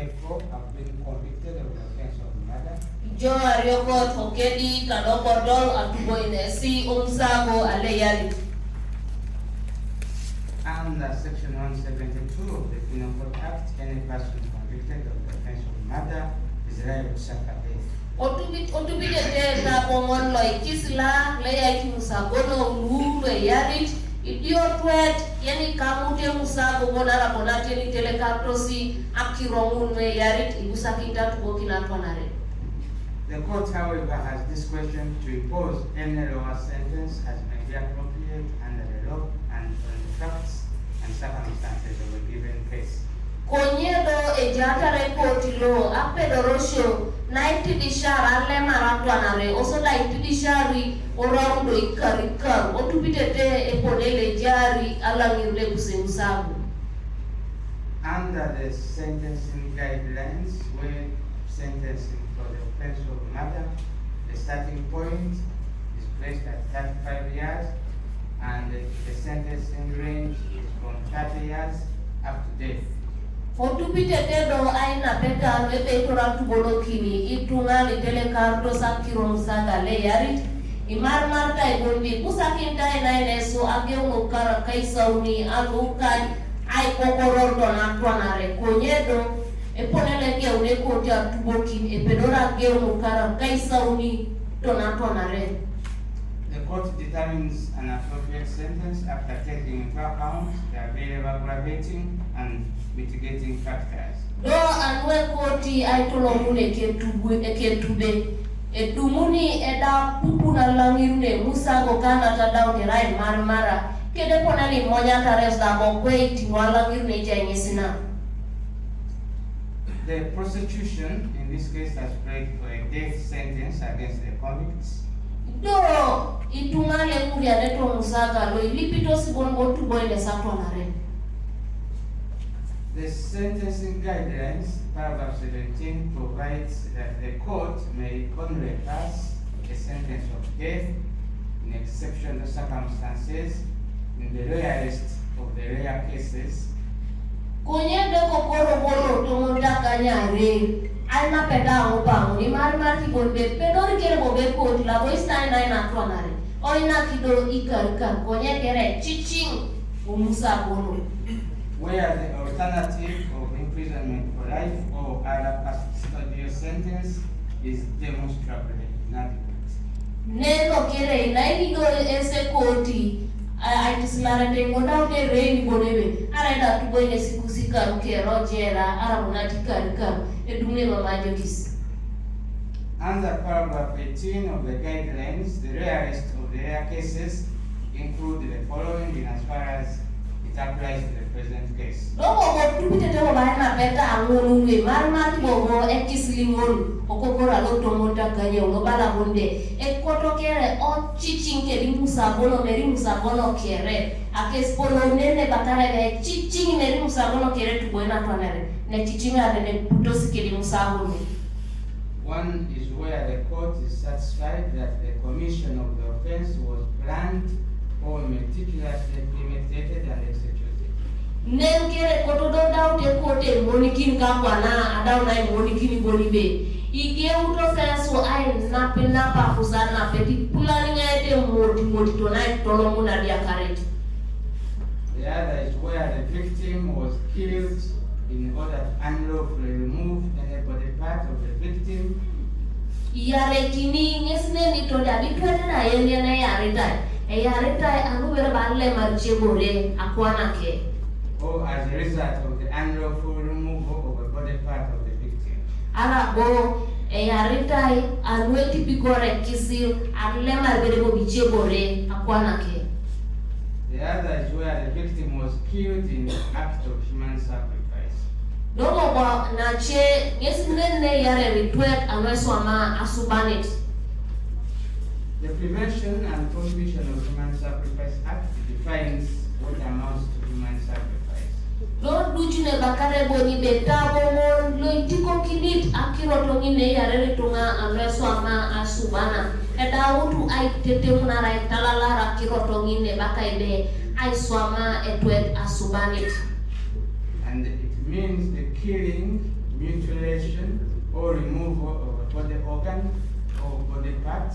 therefore have been convicted of the offense of murder. Jo arioko tokedi kadobodol atuboine si umsago aleyali. Under Section 172 of the Penal Code Act, any person convicted of the offense of murder is liable to suffer death. Otubite te na pomon lo ikisla leya kimusagono ulu yarit idiotwet yani kamute musago bonara bonate ni telekaptosi akiromun yarit ibusakinta tubokina tonare. The court, however, has discretion to impose any lower sentence as may be appropriate under the law and on the facts and circumstances of a given case. Konyedo ejata report lo apedorosho naiti dishara le maratwanare oso naiti dishari oraundo ikarikar otubitete eponele jari alangirle kusemusabu. Under the sentencing guidelines, where sentencing for the offense of murder, the starting point is placed at 35 years and the sentencing range is from 30 years up to death. Otubitete do aina peta lebe tora tubono kini itunga litele karto sakiro musaga le yarit imar marta ibondi busakinta ina so ageu kara kaisauni alukai ai kokorordo na twanare konyedo eponele ke une koja tuboki epedora geu kara kaisauni tonare. The court determines an appropriate sentence after taking into account the available aggravating and mitigating factors. Do anwe koti aitolomune ketube edumuni eda pupuna langirune musago kana tadao ni rai mara kede ponali moja tares da mokwe tingwalangirune jainyesina. The prosecution in this case has prayed for a death sentence against the convicts. Do itungale muri aneto musaga lo ilipito sibongo tuboile satonare. The sentencing guidelines, paragraph 17, provides that the court may only pass a sentence of death in exceptional circumstances in the rarest of the rare cases. Konyede kokoro bolo tomonda kanyare alma peda opa ni marmati bonde pedor kere bobe ko la boista na tonare oina kido ikarka konye kere chiching umusa bolo. Where the alternative of imprisonment for life or other custodial sentence is demonstrably inadequate. Neno kere inainigo ese koti aitislara tengo daute reini bonebe araida tuboine sikusika rukero jera arabunati karika edune mamajo kisi. Under paragraph 18 of the guidelines, the rarest of the rare cases include the following in as far as it applies to the present case. Dogo go tupite mo bahana peta angolunge marmati bobo ekislimon okokora loto monta kanye ngobala bonde ekotokere o chichinke limusa bono merimusa bono kere akespolo nene bakara be chichingi merimusa bono kere tuboina tonere ne chichinga ne putosi ke limusa bono. One is where the court is satisfied that the commission of the offense was planned or meticulously premeditated and executed. Nenkere kotodo daute kote monikin kakwana adau na monikin bolibe ige uto senso ai napenda pa kusana peti pulani ngete modi tonai tolomu na dia kareti. The other is where the victim was killed in order to unlawfully remove any body part of the victim. Yare kini ngesne ni tonda bitwete na yende na yare tai anu bere balle marche bore akwana ke. Or as a result of the unlawful removal of a body part of the victim. Ara go yare anweti pikore kisil arle marbere bo biche bore akwana ke. The other is where the victim was killed in the act of human sacrifice. Dogo ba na che ngesne yare retweet amesoma asubanit. The Prevention and Prohibition of Human Sacrifice Act defines what amounts to human sacrifice. Lord Duchine Bakare Boni Betabo Mon Loitiko Kinit Akiroto Ngine Yare Tunga Ameswama Asubana Edautu I Tetemuna Talala Akiroto Ngine Bakaide I Swama Etwet Asubanit. And it means the killing mutilation, or removal of body organ or body part.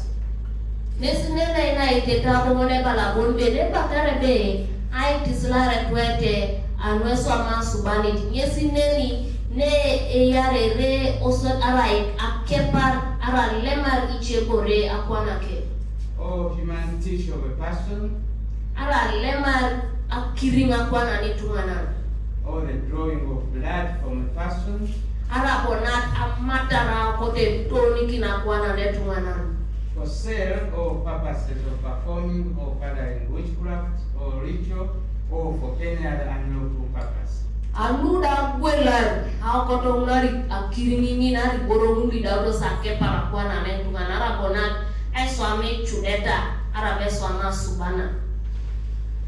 Nesinena ina itetabu mone balabon bede bakare be ai tislare kwete anweso amasubani nyesineni ne eyare re osot arai akepar ara lemar ichebore akwanake. Or human tissue of a person. Ara lemar akirima kwana nitungana. Or the drawing of blood from a person. Ara bonat amatara kote toni kina kwana netungana. For sale or purposes of performing or furthering witchcraft or ritual or for any other unlawful purpose. Aluda gwelar hao koto unari akirimi nari boromuli daudo sake para kwana netungana. Ara bonat eswame chudeta ara beswama subana.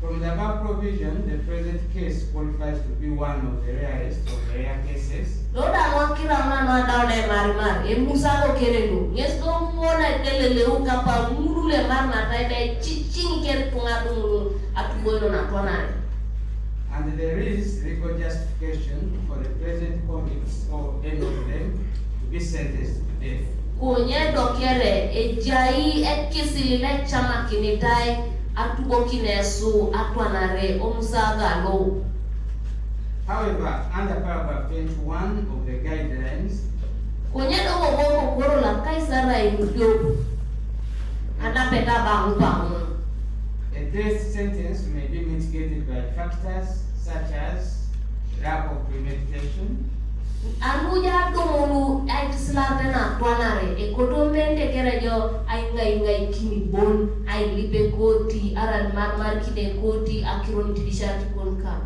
From the above provision, the present case qualifies to be one of the rarest of the rare cases. Loda wakira mwana daune marimar emusago kerelu yeso mona telele ukapa murule marma taide chini kere tungadungu atubono na tonare. And there is legal justification for the present convicts or any of them to be sentenced to death. Kunye dokere ejai ekisilile chama kinitai atuboki nesu atwanare omusaga lo. However, under paragraph 21 of the guidelines, kunye dogo gogo koro la kaisara imudio anapenda bangu. A death sentence may be mitigated by factors such as lack of premeditation, anuja domonu aislate na twanare ekodomende kerejo ainga ikini bon ai libe koti aral marmar kide koti akiron tidishati konka.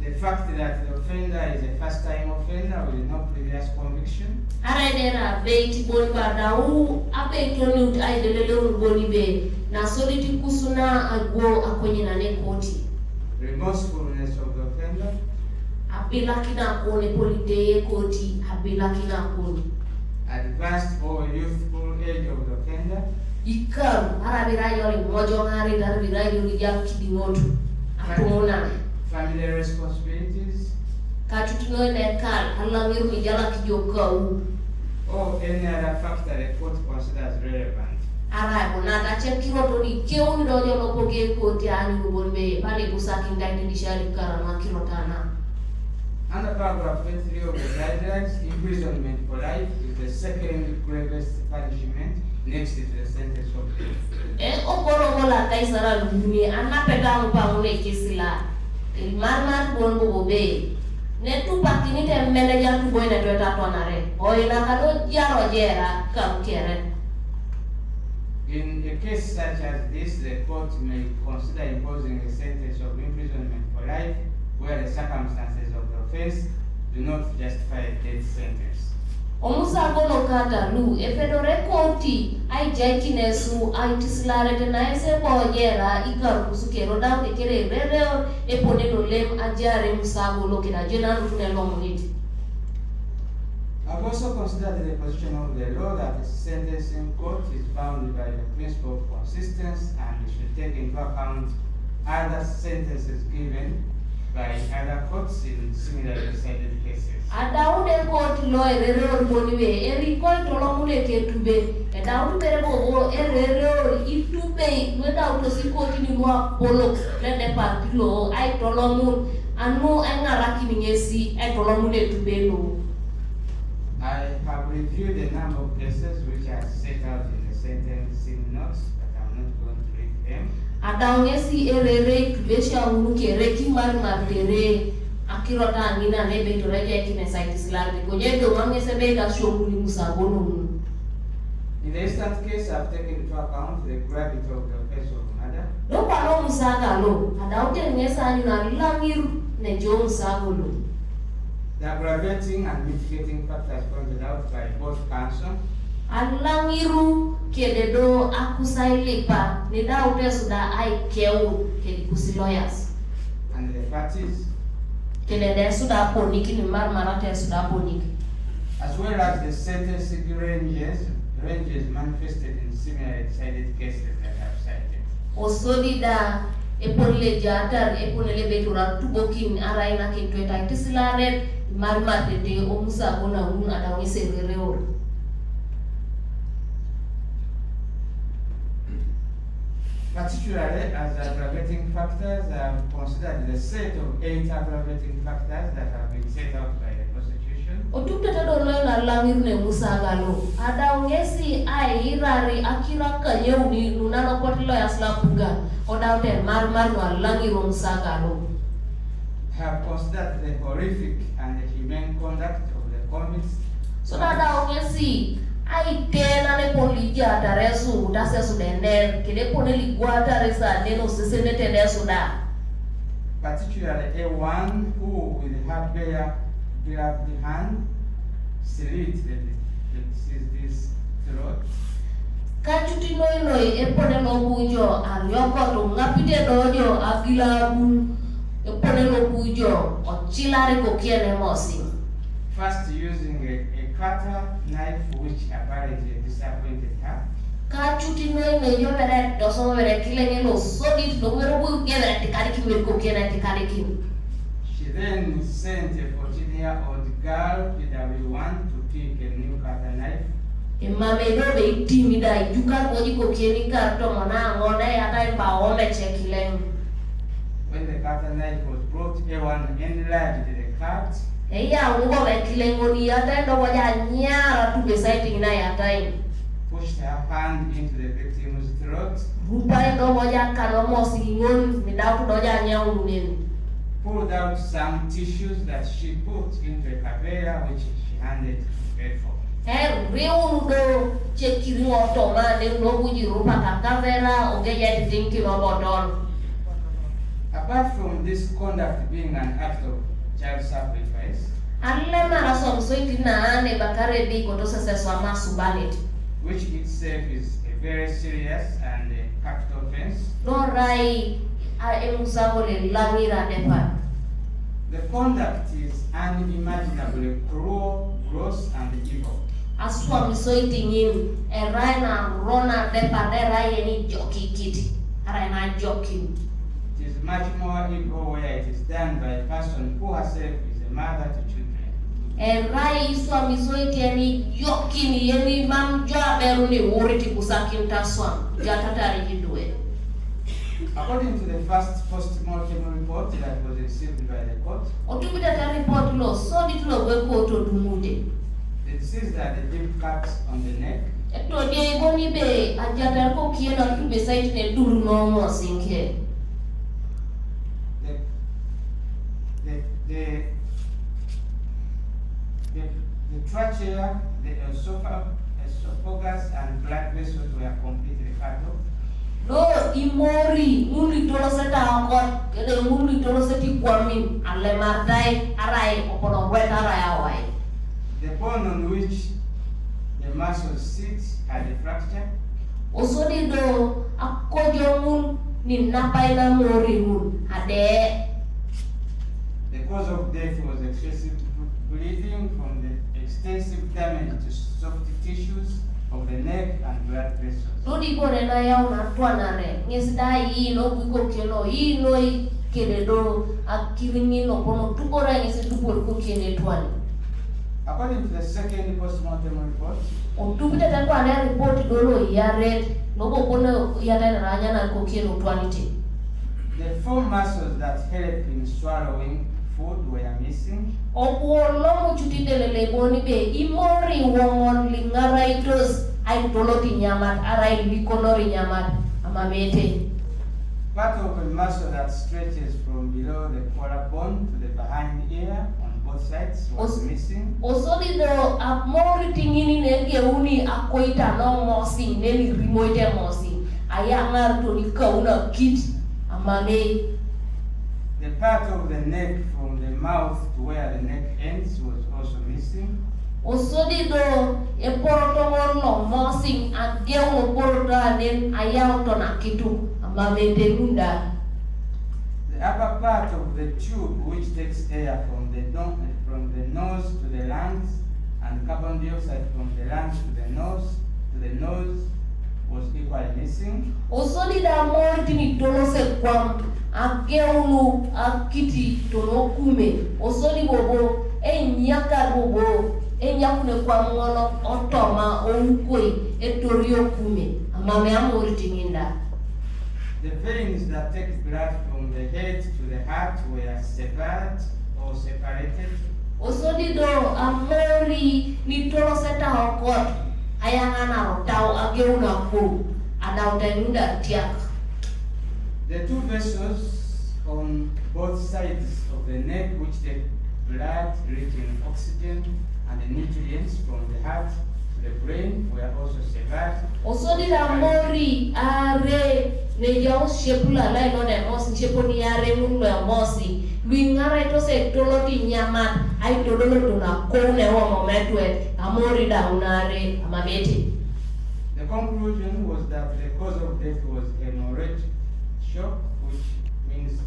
the fact that the offender is a first-time offender with no previous conviction, Araidera beiti bon badau abeitoni utai delele boni be na soliti kusuna agwo akonye na ne koti. remorsefulness of the offender, Abila kina kone polite koti abila kina kone. advanced or youthful age of the offender, Ikam arabira yoli mojo ngari darabira yoli jakidi motu atumona. family responsibilities, Katutuno nekal halangir ni jala kijokau. or any other factor the court considers relevant. Ara bonata chekiro toni keuni dojo lopoge koti ani ubonbe pale kusaki ndani dishari karama kirotana. Under paragraph 23 of the guidelines, imprisonment for life is the second gravest punishment next to the sentence of death. Okoro mola kaisara lumi anapenda mpangule kisila. Marmar bongo bobe. Netu pakini te manager tu boy na tweta tonare. Oina kano jaro jera kam kere. In a case such as this, the court may consider imposing a sentence of imprisonment for life where the circumstances of the offense do not justify a death sentence. Omusa gono kata lu efedore koti ai jaiki nesu ai tislare te na ese bojera ikar kusukero daw de kere rere e poneno lem ajare musago lo kina jena rutune lo muniti. I've also considered the position of the law that the sentencing court is bound by the principle of consistency and should take into account other sentences given by other courts in similarly decided cases. Adaude court lo error boniwe eri court lo mule ketube e daude bere bobo error itube without to see court ni wa polo le de parti lo ai tolomun anu engaraki mingesi e tolomune tube lo. I have reviewed a number of cases which are set out in the sentencing notes, but I'm not going to read them. Adangesi erere tubesha unuke reki martere akirota ngina nebe toreje kine site islami konyedo mangese bega shomuli musabono. In the instant case, I've taken into account the gravity of the offense of murder, No pano musaga lo adaute ngesa ni na langiru ne jo musago lo. the aggravating and mitigating factors pointed out by both counsel, Alangiru kededo akusailipa ni daute suda ai keu ke kusiloyas. and the parties, Kedede suda poniki ni marmarate suda poniki. as well as the sentencing ranges manifested in similar decided cases that I've cited. Osolida eponle jatar eponele betura tubokin araina kintweta tisilare Marmar de omusa bona un adawni segereo. Particularly as aggravating factors, I have considered the set of 8 aggravating factors that have been set out by the prosecution. Otukta tadorlo na langir ne musa galo. Adawngesi ai rari akira kanyeuni nunano potilo yasla puga. Odawte marmar no langir musa galo. Have considered the horrific and the humane conduct of the convicts. So adawngesi ai tena ne polija taresu tasesu dender kede pone ligwata resa neno sesene tenesu da. Particularly A1 who with her bare gloved hand slit this throat. Kachuti noi epone no bujo arioko to ngapite dojo agilabu epone no bujo ochilare kokiene mosi. First using a cutter knife which apparently disappointed her. Kachuti noi yo bere doso bere kilenge lo sodit lo mero bu gere tikari kimel kokiene tikari kim. She then sent a 14-year-old girl PW1 to pick a new cutter knife. Mame do be timida jukar boji kokieni karto mona ngone yata ba ome chekileng. When the cutter knife was brought, A1 enlarged the cut. Eya ungo be kilengoni yata ndo boja nyara tu beside na yata. Pushed her hand into the victim's throat. Rupa ndo boja kanomo singon midau doja nyaunen. Pulled out some tissues that she put into a cavera which she handed to Bedford. Reundo chekiri otoma ne no buji rupa kavera ogeya tinki no bodon. Apart from this conduct being an act of child sacrifice, Alle mara som soiti na ne bakare bi koto seswa masubalit. which itself is a very serious and capital offense, No rai a emusabole lamira depa. the conduct is unimaginably cruel, gross, and evil. Aswa misoiti ngin eraina rona depa derai eni joki kiti. Araina joki. It is much more evil where it is done by a person who herself is a mother to children. Erai iswa misoiti eni joki ni eni mamja beruni uriti kusakin taswa. Jatatari jidwe. According to the first postmortem report that was received by the court, Otubita ta report lo so ditlo we ko to dumude. it says that the deep cuts on the neck, Eto de boni be ajata ko kiena tu be site ne duru no mo sinke. the trachea, the esophagus, and blood vessels were completely cut off. Lo imori muli tolo seta akot kede muli tolo seti kwamin ale martai arai opono wet arai awai. The bone on which the muscles sit had a fracture. Osodi do akojo mun ni napai na mori mun ade. The cause of death was excessive bleeding from the extensive damage to soft tissues of the neck and blood vessels. Lodi bore na yao na tuanare ngesida yi no buko kelo yi no kede do akiringi no pono tubora ngesi tubor ko kene tuani. According to the second postmortem report, Otubita ta kwa na report dolo ya red no go pono ya na ranya na ko kene tuanite. the 4 muscles that help in swallowing food were missing. Opuolo chutidelele boni be imori wongon lingaraitos ay toloti nyamat arai likonori nyamat amamete. Part of a muscle that stretches from below the collarbone to the behind ear on both sides was missing. Osoli do amori tingini nege uni akoita no mosi neli rimoite mosi ayangar to ni kauna kit amame. The part of the neck from the mouth to where the neck ends was also missing. Osodi do e poroto no mosi ageu poroto anen ayao to na kitu amamete lunda. The upper part of the tube which takes air from the nose to the lungs and carbon dioxide from the lungs to the nose was equally missing. Osodi da morti ni tolose kwam ageu akiti tono kume osodi bobo nyaka bobo nyakune kwa ngono otoma onkoi etorio kume amame amori tinginda. The veins that take blood from the head to the heart were severed or separated. Osodido amori ni tolo seta okot ayangana rotao ageuna ku anautenda tiak. The two vessels on both sides of the neck which take blood rich in oxygen and the nutrients from the heart to the brain were also severed. Osodida mori are ne yao shepula lai no de mos sheponi are munlo ya mosi luingara ito se toloti nyaman ai tololo tuna kone wa momentwe amori da unare amabeti. The conclusion was that the cause of death was hemorrhagic shock, which means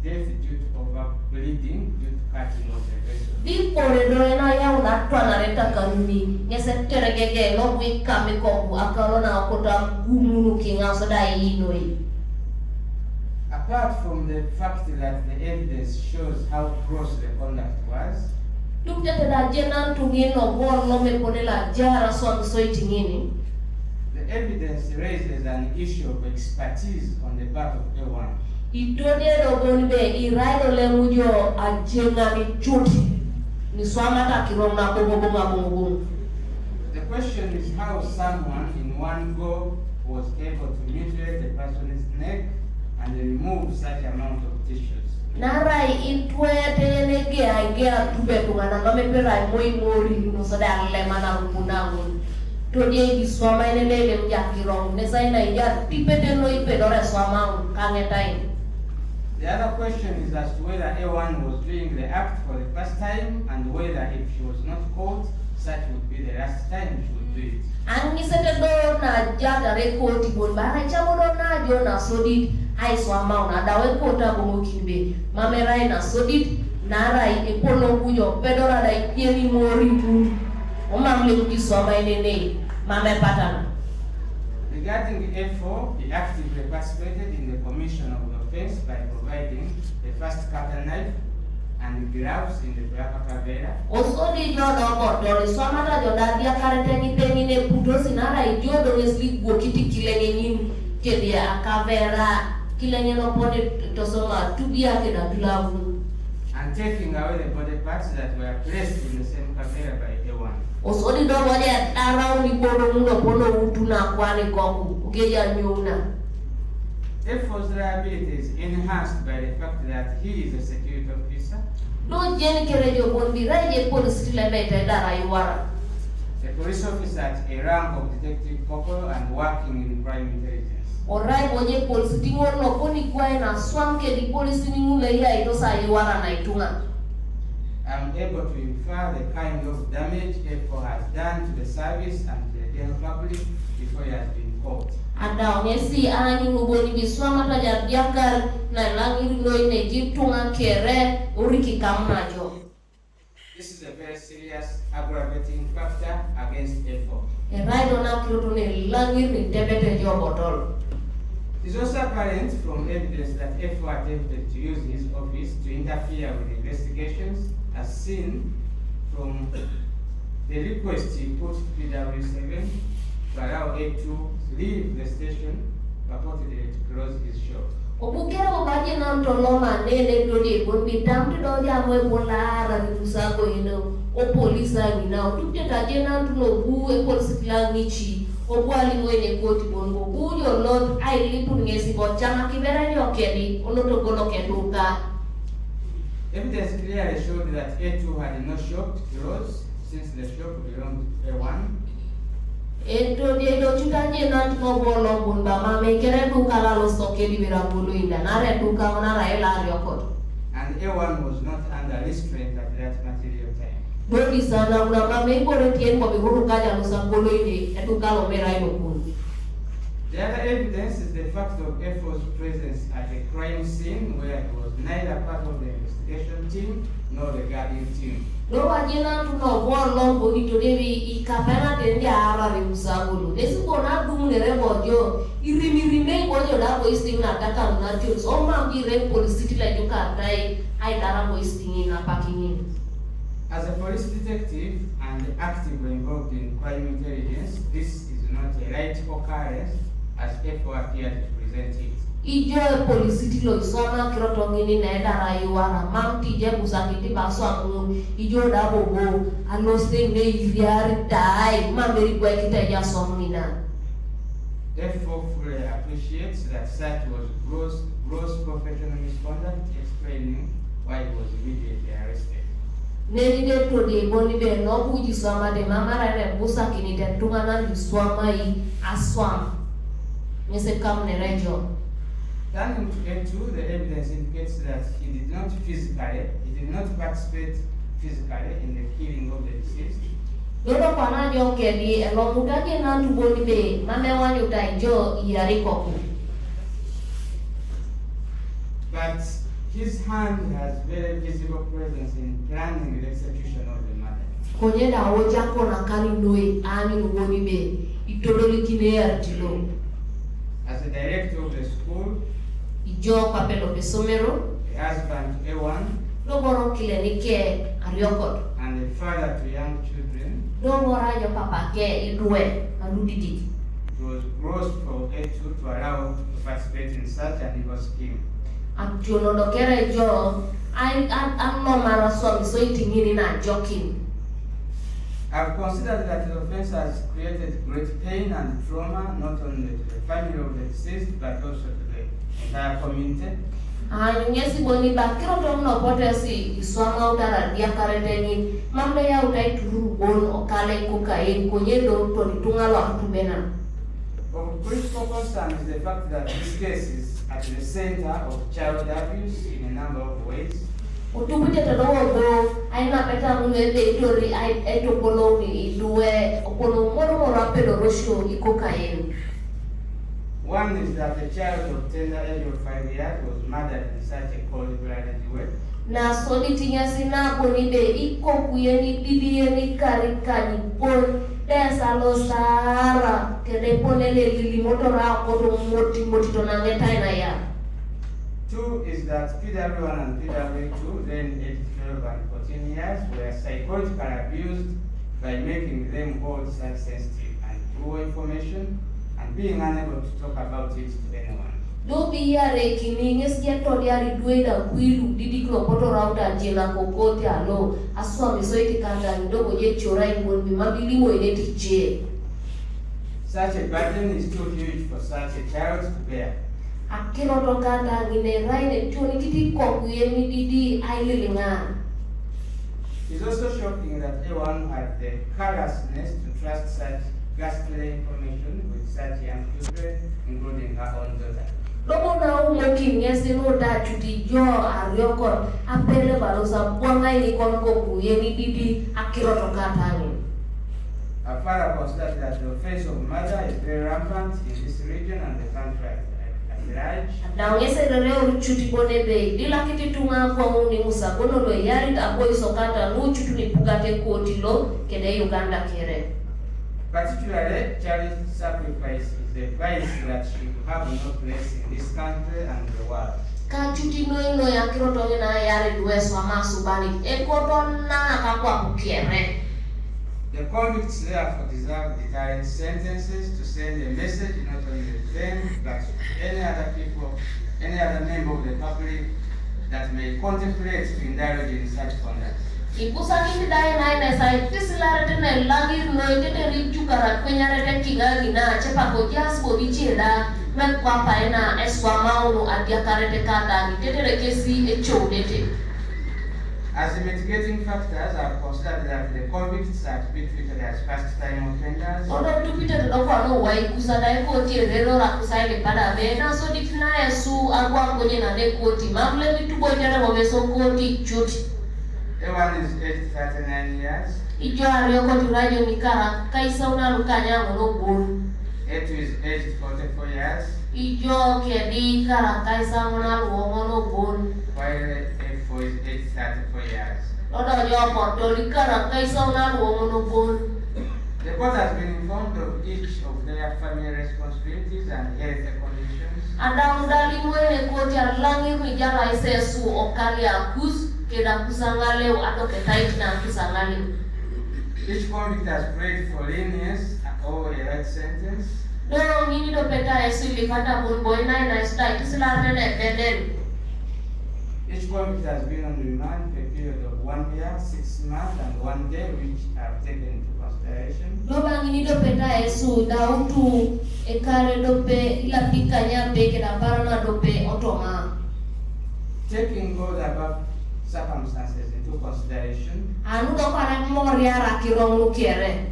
death due to overbleeding due to cutting of the vessel. Di pore doena ya una twana reta kanuni nyese teregege no wika mikobu akalona akota gumunu kinga soda inoi. Apart from the fact that the evidence shows how gross the conduct was, the evidence raises an issue of expertise on the part of A1. The question is how someone in one go was able to mutilate the person's neck and remove such amount of tissues. Narai intwete nege agea tube tungana mamepera moi mori no sada lemana rupunangun. Toje biswama inelele mjakirong nesaina ya tipete no ipedore swama kangetain. The other question is as to whether A1 was doing the act for the first time and whether if she was not caught, such would be the last time she would do it. Angisete do na jada rekoti bon bara chamodo na jona sodit ai swama una dawe kota bomokimbe mamerai na sodit narai epono kuyo pedora da ipieni mori bu omamle kujiswama inene mame patana. Regarding A4, he actively participated in the commission of the offense by providing the first cutter knife and gloves in the Brava Cavera. Also, the job of the Samata Jodadia Karatani Penine Putosinara, Jodo is league Bokiti killing Kedia Cavera, killing an opponent to Soma, to be a glove. And taking away the body parts that were placed in the same Cavera by A1. Also, the dog around the Bono Pono Utuna Quali Goku, Geya Nuna. A4's liability is enhanced by the fact that he is a security officer. No Jenny Kerejo won't be right, police elevator that I were. A police officer at a rank of detective corporal and working in crime intelligence. Alright, when police Timor no pony quine and swamp the police in Mulaya, it was I were and I'm able to infer the kind of damage A4 has done to the service and to the general public before he has been caught. Ada ngesi ani nguboni biswama taja diakar na langi noi ne jitunga kere uriki kamajo. This is a very serious aggravating factor against A4. Erai dona kiroto ne langi ni tebete jo botol. It is also apparent from evidence that A4 attempted to use his office to interfere with investigations as seen from the request he put to PW7 to allow A2 to leave the station, purportedly to close his shop. Obukera obaje na ntoloma nene dodi bondi tamti dodi amwe bolara nikusago ino o polisa ina otute tajena ntulo bu e polisi langichi obwali mwenye koti bongo bujo lot ai lipu ngesi bochama kibera nyokedi onoto gono keduka. Evidence clearly showed that A2 had no shop to close since the shop belonged to A1. Ento dia do chutaje na tobolo bunda mame kere duka la lo soke di birabulu inda nare duka ona raela riokot. And A1 was not under restraint at that material time. Dodi sana una mame bore tien ko bihuru kaja lo sambolo ine eduka lo merai no kun. The other evidence is the fact of A4's presence at the crime scene where he was neither part of the investigation team nor the guardian team. No wajina tuno bono bodi to devi ikapana tende ara rimusagulu. Desu kona dumune rebojo irimi bojo da boisting na taka na tio so mambi re police la joka tai ai dara boisting na parking. As a police detective and actively involved in crime intelligence, this is not a light occurrence as people appear to present it. Ijo polisi tilo isoma kiroto ngini na edara yuara mamti je busakiti baso amu ijo da bobo alose ne yari dai mameri kwa kita ya somina. Therefore, fully appreciates that such was gross professional misconduct, explaining why he was immediately arrested. Neri de to de boni be no buji swama de mamara ne busakini de tungana di swama I aswam. Mese kam ne rejo. Turning to A2, the evidence indicates that he did not participate physically in the killing of the deceased. Yodo pana jo kedi elo mutaje na tuboni be mame wanyu taijo yariko. But his hand has very visible presence in planning the execution of the murder. Konyeda oja kona kani noe ani tuboni be itodoli kine artilo. As the director of the school, Ijo papelo pesomero, a husband to A1, loboro kilenike ariokot. and a father to young children, Dobora jo papa ke idwe aludidi. it was gross for A2 to allow to participate in such an evil scheme. Amtuno dokere jo I'm no mara so so itingini na joking. I've considered that the offense has created great pain and trauma not only to the family of the deceased but also to the entire community. Ngesi boni bakiro to no potesi iswama utara dia kareteni mamle ya utaituru bon okale kokain konyedo to litunga lo atubena. Of critical concern is the fact that this case is at the center of child abuse in a number of ways. Utupite tolowo go aina peta ngebe itori ai etokolo ni idue opono moro rapelo rosho ikokain. One is that the child of tender age of 5 years was murdered in such a cold-blooded way. Na sodi tinya sina boni be iko kuyeni didieni karikani bon desa lo sara kede ponele lili motora koto moti to nangeta ina ya. Two is that PW1 and PW2, then aged 12 and 14 years, were psychologically abused by making them hold such sensitive and poor information and being unable to talk about it to anyone. Do biare kininges jeto diari dueda kwilu didi klopoto rauta jela kokote alo aswa misoiti kanda ndogo je chorai ngolbi mabilimo ineti je. Such a burden is too huge for such a child to bear. Akiro to kanda ngine raine choni kiti koku yemi didi aililingan. It's also shocking that A1 had the carelessness to trust such ghastly information with such young children, including her own daughter. Lobo na umoki ngesi no da chuti jo arioko apele balosa bonga ini konko kuyeni didi akiro to kanda ngine. Her father considered that the offense of murder is very rampant in this region and the country at large. Na ngese reo chuti bone be dila kiti tunga kwa uni musa bono lo yari apo isokata no chutu ni pugate koti lo kede Uganda kere. Particularly, child sacrifice is a vice that should have no place in this country and the world. Ka chuti no ya kiroto na yari duweso amasu bani ekoto na kakwa kukere. The convicts therefore deserve deterrent sentences to send a message not only to them but to any other people, any other member of the public that may contemplate to indulge in such conduct. Ipusa kiti dai na sai tisila retene lagi no tete richu kara kwenyare te kigagi na chepa ko jas bo bicheda men kwa paena eswa maunu adia karete kata ni tete rekesi echo dete. As the mitigating factors, I have considered that the convicts are to be treated as first-time offenders. Odo tupite tokwa no wai kusada eko ti rero la kusaile pada bena so ditina yesu agwa ngoje na ne koti mamle vitu bojara mobeso koti chuti. A1 is aged 39 years. Ijo arioko turajo mikara kaisa una lukanya ngono bol. A2 is aged 44 years. Ijo kedi kara kaisa una ngono bol. While A4 is aged 34 years. Odo yo portoli kara kaisa una ngono bol. The court has been informed of each of their family responsibilities and health conditions. Ada mudali mwene koti alangi kujara isesu okali akus keda kusangale ato ketait na kusangale. Each convict has prayed for lenience or a light sentence. No, ngini do peta Yesu ilipata boina na sta isilane na benden. Each convict has been on remand for a period of 1 year, 6 months, and 1 day, which are taken into consideration. No bangini do peta Yesu dautu ekare dope ila pikanya beke na parana dope otoma. Taking all the above circumstances into consideration, Anu do para moria rakirong lukiere.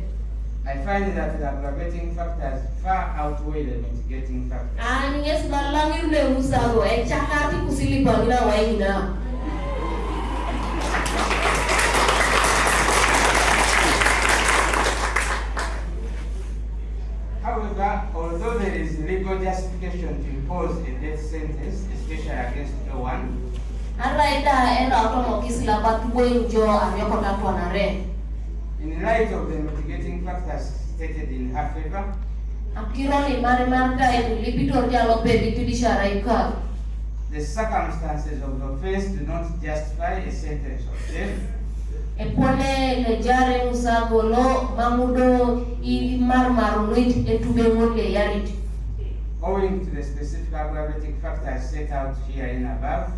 I find that the aggravating factors far outweigh the mitigating factors. Ani yes balangir ne usaro chakati kusili bangina waina. However, although there is legal justification to impose a death sentence, especially against A1, Araida era automokisi la batu wenjo amyokota tuanare. in light of the mitigating factors stated in her favor, Akironi marta ilipito jalo baby tudisharaika. the circumstances of the offense do not justify a sentence of death. Epone lejare musagolo mamudo ili marmaruit etubemole yarit. Owing to the specific aggravating factors set out herein above,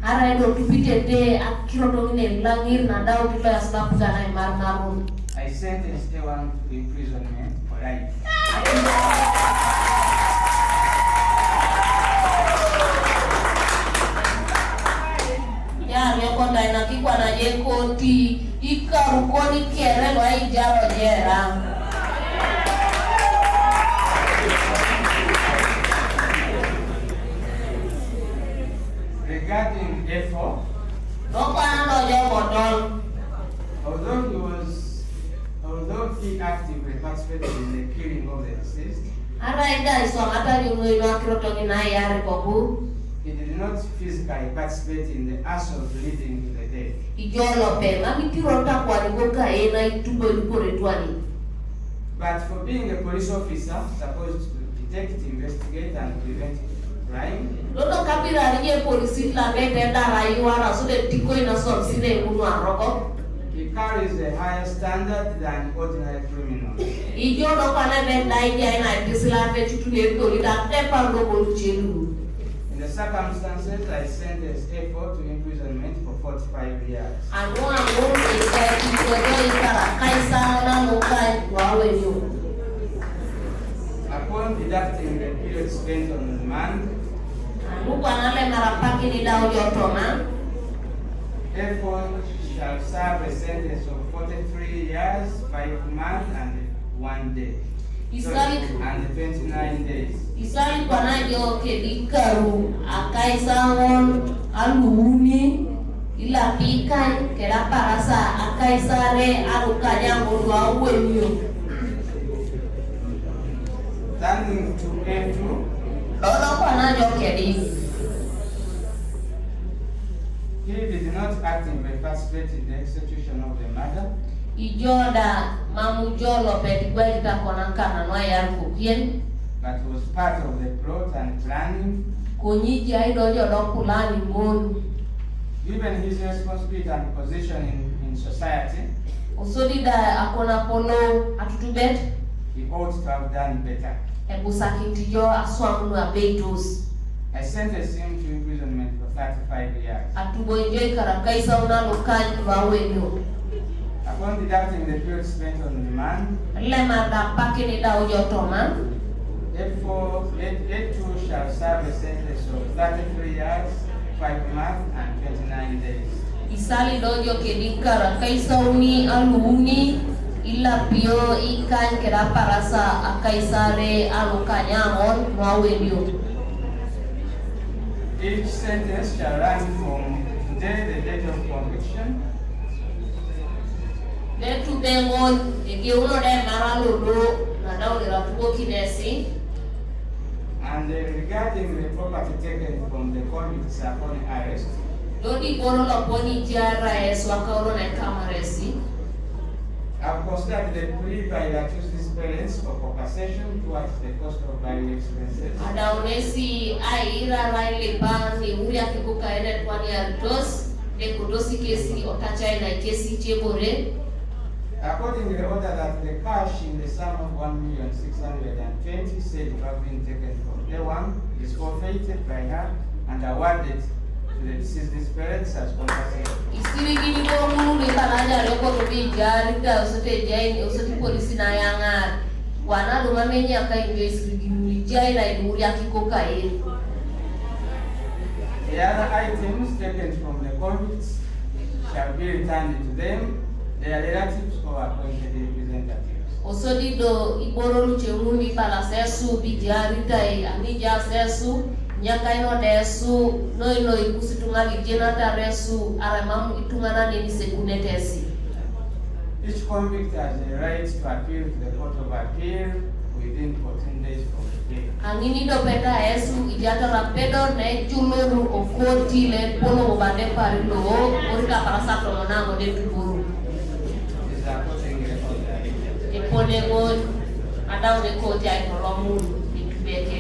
Araido tupite de akirotongine langir na dau tilo yasababu kana marmarun. I sentence A1 to imprisonment for life. Ya mekonda inakikwa na yekoti ikarukoni kerelo aijaro jera. Regarding A4, although he actively participated in the killing of the deceased, he did not physically participate in the assault leading to the death. But for being a police officer supposed to detect, investigate, and prevent crime, he carries a higher standard than ordinary criminals. In the circumstances, I sentenced A4 to imprisonment for 45 years. Upon deducting the period spent on remand, A4 shall serve a sentence of 43 years, 5 months, and 1 day. And 29 days. Isali panajo kedikaru akaisangon aluni ila pikan kera parasa akaisare alukanya ngolwa wenyo. Turning to A2, Lolo panajo kedi. he did not actively participate in the execution of the murder. Ijoda mamujolo pedigwelita konankana no yarukien. But was part of the plot and planning. Konyiji aidojo dokulani mon. Given his responsibility and position in society, Osodida akona polo atutubet. he ought to have done better. Ebusakintijo aswamunu abetos. I sentenced him to imprisonment for 35 years. Atuboenjoy karakaisa unalokani wawenyo. Upon deducting the period spent on remand, A2 shall serve a sentence of 33 years, 5 months, and 29 days. Isali dojo kedikara kaisauni aluni ila pio ikan kera parasa akaisare alukanyamon mwawenyo. Each sentence shall run from today, the date of conviction, Detu bengon egeuno de maralolo na daulira tuko kinesi. and regarding the property taken from the convicts upon arrest, Dodi bono loponi jara wakauro na kamaresi. I've considered the plea by the accused's parents for compensation towards the cost of burial expenses. Adaunesi aira raile ban ni uria kikuka ene twani artos. de kodosi kesi otachai na kesi chebore. Accordingly, order that the cash in the sum of 1,620,000 said to have been taken from A1 is forfeited by her and awarded to the deceased's parents as compensation. Istiri gini ko mulu ni palaja reko tobi jari ta usote jai usote polisi na yangar. Wana do mamenya ka injo istiri gini jai na iduri akikoka in. The other items taken from the convicts shall be returned to them, their relatives or appointed representatives. Osodi do iboro luche mundi pala sesu bijari tai anija sesu nyaka ino desu no ikusitungali jenata resu aramamu itungana ni sekunetesi. Each convict has the right to appeal to the Court of Appeal within 14 days from the day. Angini do peta esu ijata rapedo ne juluru okoti le polo obade parilo orika parasa promonamo de tuburu. This is according to the Epone go adao de koti ay nolomu itubeke